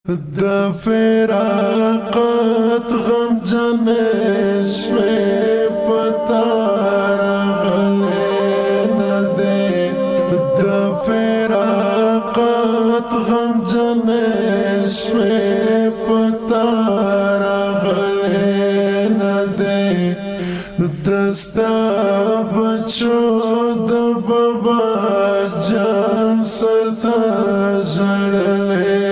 د فراقت غم جنې شوې پتا راغلې نه دې د فراقت غم جنې شوې پتا راغلې نه دې دستا بچو د بابا جان سرتا جړلې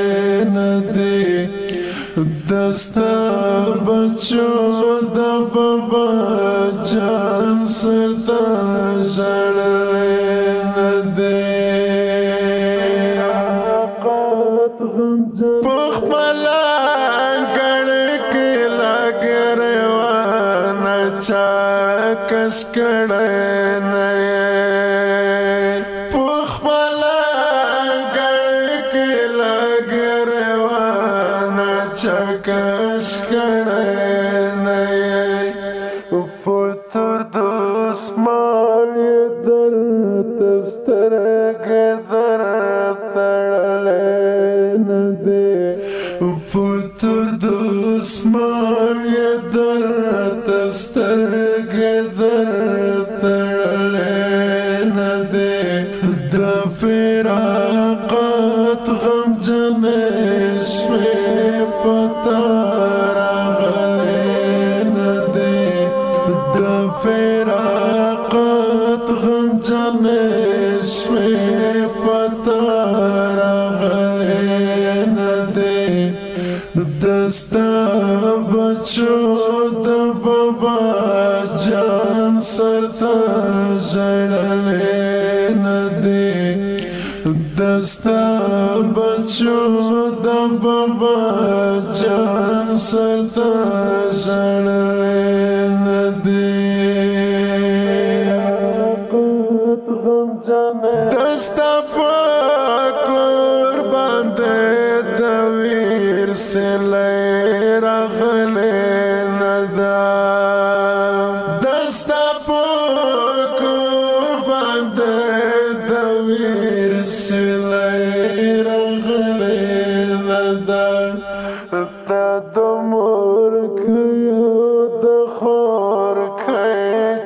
دستا بچو د بابا جان سرتا جړلې نه دې پخپلا ګړ کې لګروان چا کس کړه نه چکش کړه نه پتر دسمان در تسترګ در تړلې نه دې پتر دسمان در تسترګ در تړلې نه دې د فراقت غم جنې شوې پتا راغلې نه دې د فراقت غم جنې شوې پتا راغلې نه دې دستا بچو د بابا جان سرتا جړلې نه دې دستا بچو د بابا جان سرتا جړلې نه دې دستا قربان دې د ویر سلې راغلې نه ده دستا قربان دې د ویر سلې راغلې نه ده د مور کيو د خور کای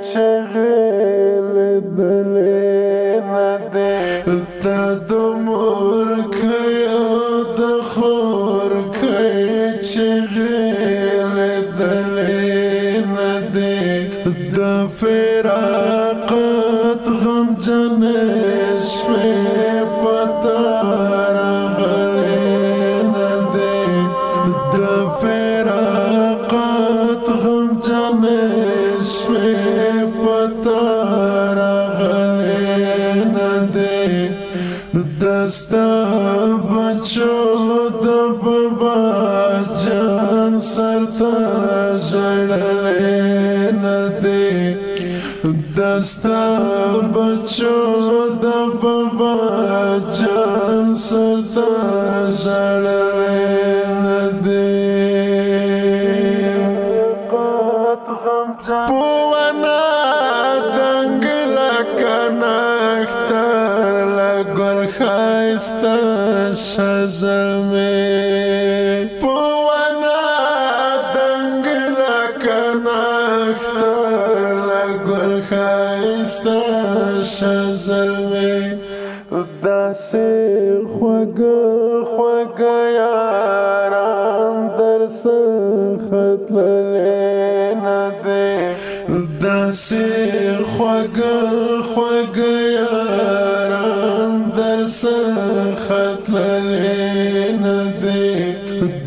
چغل دلې نه ده د مور کيو د خور کای چغل دلې نه ده د فراقت غم جنې شوې پتا راغلې نه دې د فراقت غم جنې شوې پتا راغلې نه دې دستا بچو د بابا جان سرتا جړلې نه دې دستا بچو د بابا جان سرتا جړلې نه دې پوانا دنګ لکنختر لګل خاستا شزلمه پوانا دنګ لکنختر لګل خاستا شزلمه داسې خوږ خوږ یاران در څخه تللې نه دې داسې خوږ خوږ یاران در څخه تللې نه دې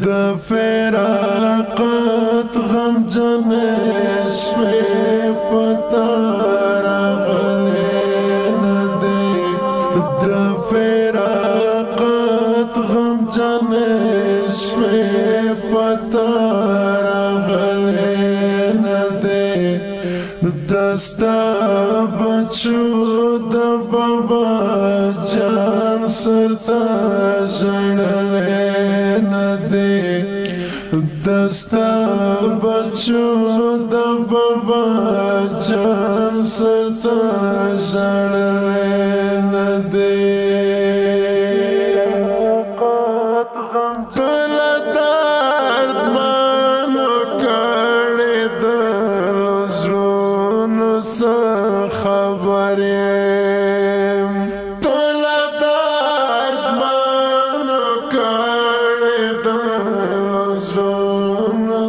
د فراقت غم جنې شوې پتا راغلې نه دې د فراقت غم جنې شوې پتا راغلې نه دې دستا بچو د بابا جان سرتا جړلې نه دې دستا بچو د بابا جان سرتا جړلې نه دې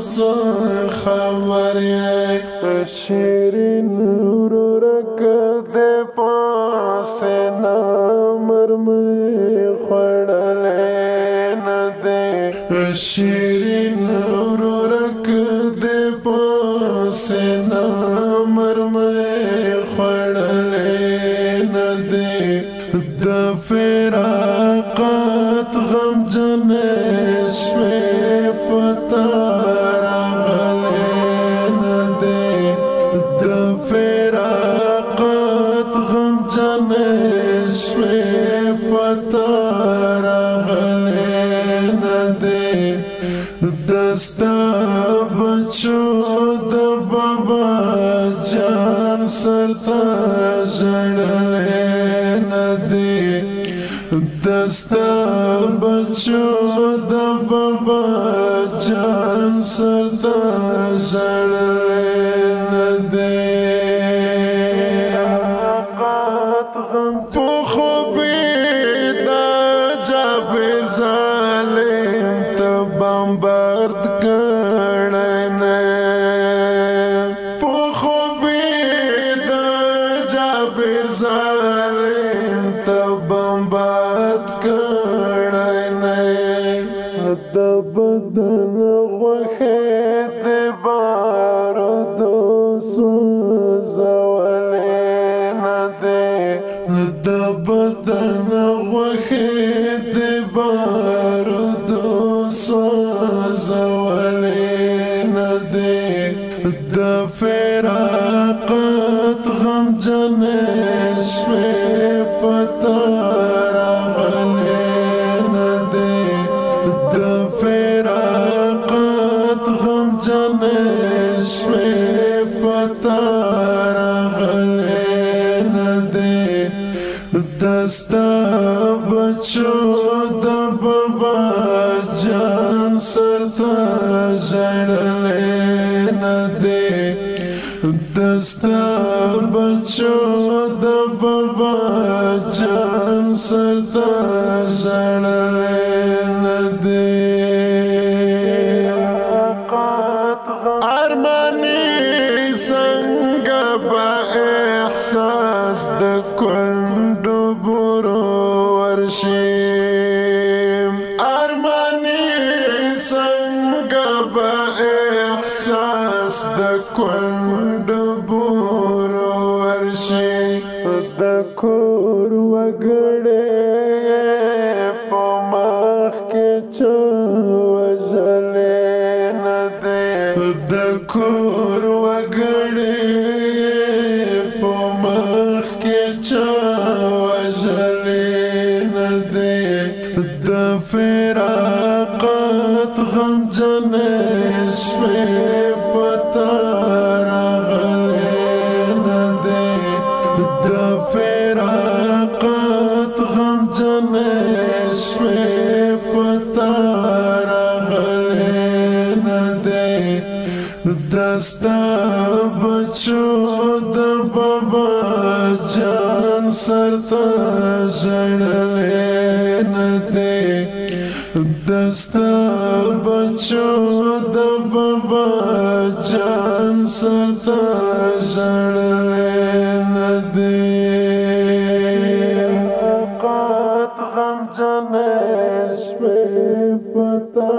خبر یې شیرین ورورک دې پاسه مرمۍ خوړلې نه دی شیرین ورورک دې پاسه مرمۍ خوړلې نه دی د فراقت غم جنې شپې پتا راغلې نه دی د فراقت غم جنې شپې پتا راغلې نه دی دستا بچو د بابا جان سرتا ژړلې نه دی دستا بچو د بابا جان سرتا ژړلې نه دی په خوبې د جابر ظالم ته بمبارد کړی نه په خوبې د جابر ظالم ته بمبارد کړی نه د بدن غوښې د بارودو سوځولې نه دی د بدن غوښې د بارودو سوځولې نه دی د فراقت غم جنې شپې پتا راغلې نه دی د فراقت غم جنې شپې پتا راغلې نه دی دستا بچو د بابا جان سرتا ژړلې نه دی دستا بچو د بابا جان سرتا ژړلې نه دی ارمانی څنګه به احساس د کونډو بورو ورشي ارمانی څنګه به احساس د کونډو بورو ورشي د کور وګړې په مخ کې چا وژلې نه دی د کور وګړې په مخ کې چا وژلې نه دی د فراقت غم جنې شپې پتا راغلې نه دی د فراقت غم جنې شپې پتا راغلې نه دی دستا بچو د بابا جان سرتا ژړلې نه دی دستا بچو د بابا جان سرتا ژړلې نه دی غم جنې شپې پتا